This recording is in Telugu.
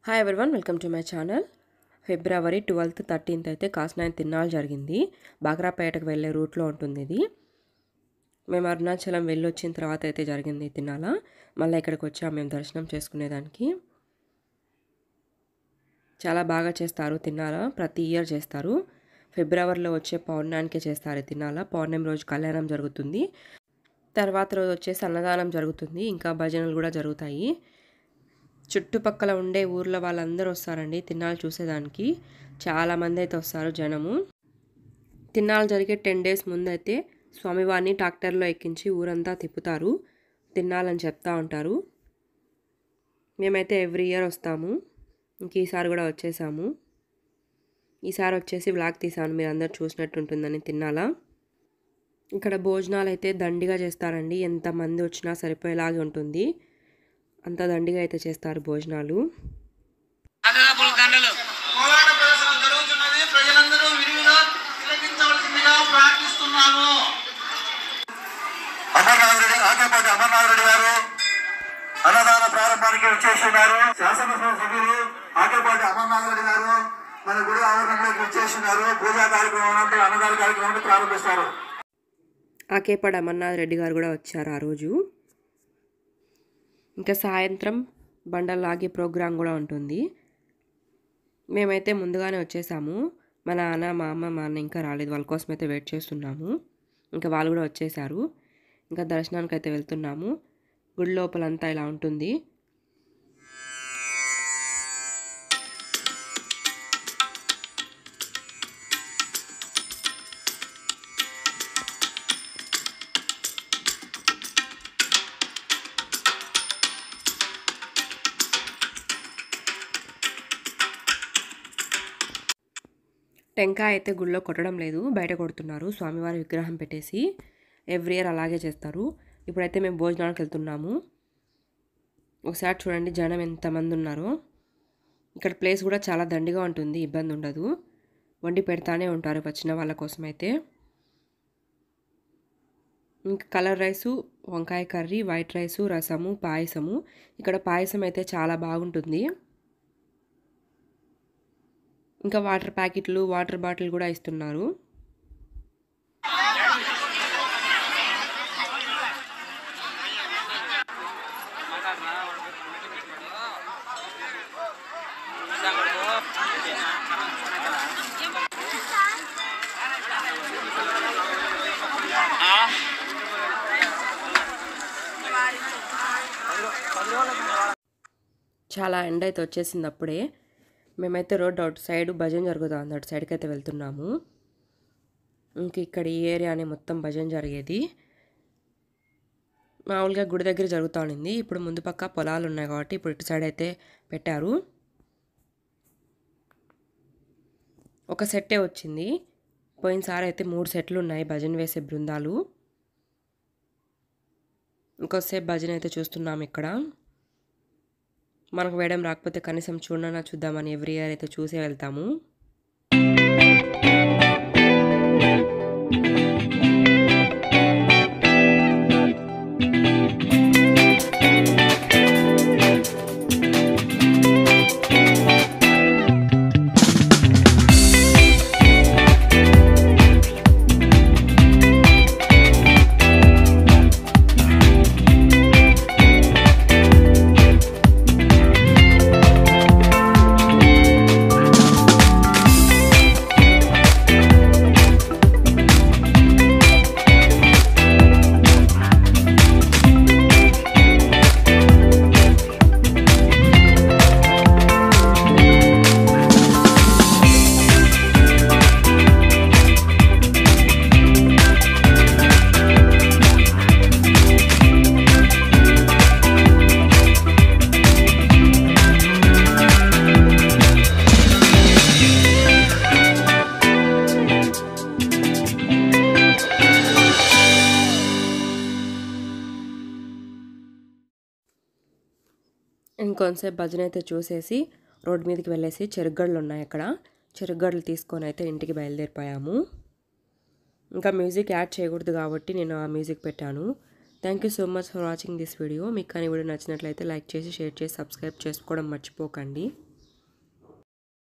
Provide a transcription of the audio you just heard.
Hi everyone, welcome to my channel. February 12th 13th అయితే కాస్నాయన్ తిన్నాలు జరిగింది. బాగ్రాపేటకు వెళ్ళే రూట్లో ఉంటుంది ఇది. మేము అరుణాచలం వెళ్ళొచ్చిన తర్వాత అయితే జరిగింది తిన్నాల. మళ్ళీ ఇక్కడికి వచ్చాము మేము దర్శనం చేసుకునేదానికి. చాలా బాగా చేస్తారు తిన్నాల, ప్రతి ఇయర్ చేస్తారు. ఫిబ్రవరిలో వచ్చే పౌర్ణానికే చేస్తారు తిన్నాల. పౌర్ణమి రోజు కళ్యాణం జరుగుతుంది, తర్వాత రోజు వచ్చేసి అన్నదానం జరుగుతుంది, ఇంకా భజనలు కూడా జరుగుతాయి. చుట్టుపక్కల ఉండే ఊర్లో వాళ్ళందరూ వస్తారండి తిన్నాలు చూసేదానికి. చాలామంది అయితే వస్తారు జనము. తిన్నాలు జరిగే 10 days ముందైతే స్వామివారిని ట్రాక్టర్లో ఎక్కించి ఊరంతా తిప్పుతారు, తిన్నాలని చెప్తా ఉంటారు. మేమైతే ఎవ్రీ ఇయర్ వస్తాము, ఇంక ఈసారి కూడా వచ్చేసాము. ఈసారి వచ్చేసి వ్లాగ్ తీసాను, మీరు అందరు చూసినట్టు ఉంటుందని తిన్నాలా. ఇక్కడ భోజనాలు అయితే దండిగా చేస్తారండి, ఎంతమంది వచ్చినా సరిపోయేలాగే ఉంటుంది, అంత దండిగా అయితే చేస్తారు భోజనాలు. అమర్నాథరెడ్డి గారు అన్నదాన ప్రారంభానికి వచ్చేస్తున్నారు. శాసనసభ సభ్యులు ఆకేపాటి అమర్నాథరెడ్డి గారు మన గుడి ఆవరణలోకి వచ్చేస్తున్నారు. పూజా కార్యక్రమం అన్నదాన కార్యక్రమాన్ని ప్రారంభిస్తారు. ఆకేపాటి అమర్నాథరెడ్డి గారు కూడా వచ్చారు ఆ రోజు. ఇంకా సాయంత్రం బండలు లాగే ప్రోగ్రాం కూడా ఉంటుంది. మేమైతే ముందుగానే వచ్చేసాము. మా నాన్న, మా అమ్మ, మా అన్న ఇంకా రాలేదు, వాళ్ళ కోసం అయితే వెయిట్ చేస్తున్నాము. ఇంకా వాళ్ళు కూడా వచ్చేసారు. ఇంకా దర్శనానికి అయితే వెళ్తున్నాము. గుడి లోపలంతా ఇలా ఉంటుంది. టెంకాయ అయితే గుళ్ళో కొట్టడం లేదు, బయట కొడుతున్నారు స్వామివారి విగ్రహం పెట్టేసి. ఎవ్రీ ఇయర్ అలాగే చేస్తారు. ఇప్పుడైతే మేము భోజనానికి వెళ్తున్నాము. ఒకసారి చూడండి జనం ఎంతమంది ఉన్నారో. ఇక్కడ ప్లేస్ కూడా చాలా దండిగా ఉంటుంది, ఇబ్బంది ఉండదు, వండి పెడతానే ఉంటారు వచ్చిన వాళ్ళ కోసం అయితే. ఇంకా కలర్ రైసు, వంకాయ కర్రీ, వైట్ రైసు, రసము, పాయసము. ఇక్కడ పాయసం అయితే చాలా బాగుంటుంది. ఇంకా వాటర్ ప్యాకెట్లు, వాటర్ బాటిల్ కూడా ఇస్తున్నారు. చాలా ఎండ అయితే వచ్చేసింది అప్పుడే. మేమైతే రోడ్ అవుట్ సైడ్ భజన జరుగుతుంది, అటు సైడ్కి అయితే వెళ్తున్నాము. ఇంక ఇక్కడ ఈ ఏరియానే మొత్తం భజన జరిగేది. మామూలుగా గుడి దగ్గర జరుగుతూ ఉండింది, ఇప్పుడు ముందు పక్క పొలాలు ఉన్నాయి కాబట్టి ఇప్పుడు ఇటు సైడ్ అయితే పెట్టారు. ఒక సెట్టే వచ్చింది, పోయినసారి అయితే 3 సెట్లు ఉన్నాయి భజన వేసే బృందాలు. ఇంకోసేపు భజన అయితే చూస్తున్నాము ఇక్కడ. మనకు వేయడం రాకపోతే కనీసం చూడనా చూద్దామని ఎవ్రీ ఇయర్ అయితే చూసే వెళ్తాము. ఇంకొంతసేపు భజన అయితే చూసేసి రోడ్ మీదకి వెళ్ళేసి చెరుగడ్డలు ఉన్నాయి అక్కడ, చెరుగడ్డలు తీసుకొని అయితే ఇంటికి బయలుదేరిపోయాము. ఇంకా మ్యూజిక్ యాడ్ చేయకూడదు కాబట్టి నేను ఆ మ్యూజిక్ పెట్టాను. Thank you so much for watching this video. మీకు కానీ వీడియో నచ్చినట్లయితే లైక్ చేసి, షేర్ చేసి, సబ్స్క్రైబ్ చేసుకోవడం మర్చిపోకండి.